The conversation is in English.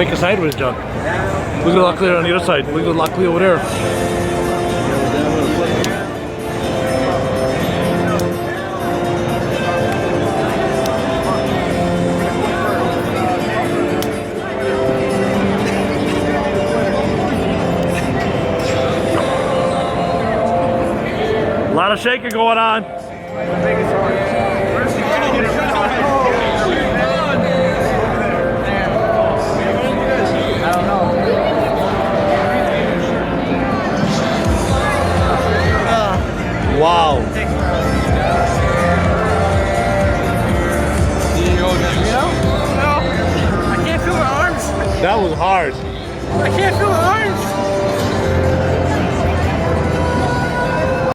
Take a sideways jump. Look at the lot clear on the other side. Look at the lot clear over there. A lot of shaking going on. Wow. I can't feel my arms. That was hard. I can't feel my arms.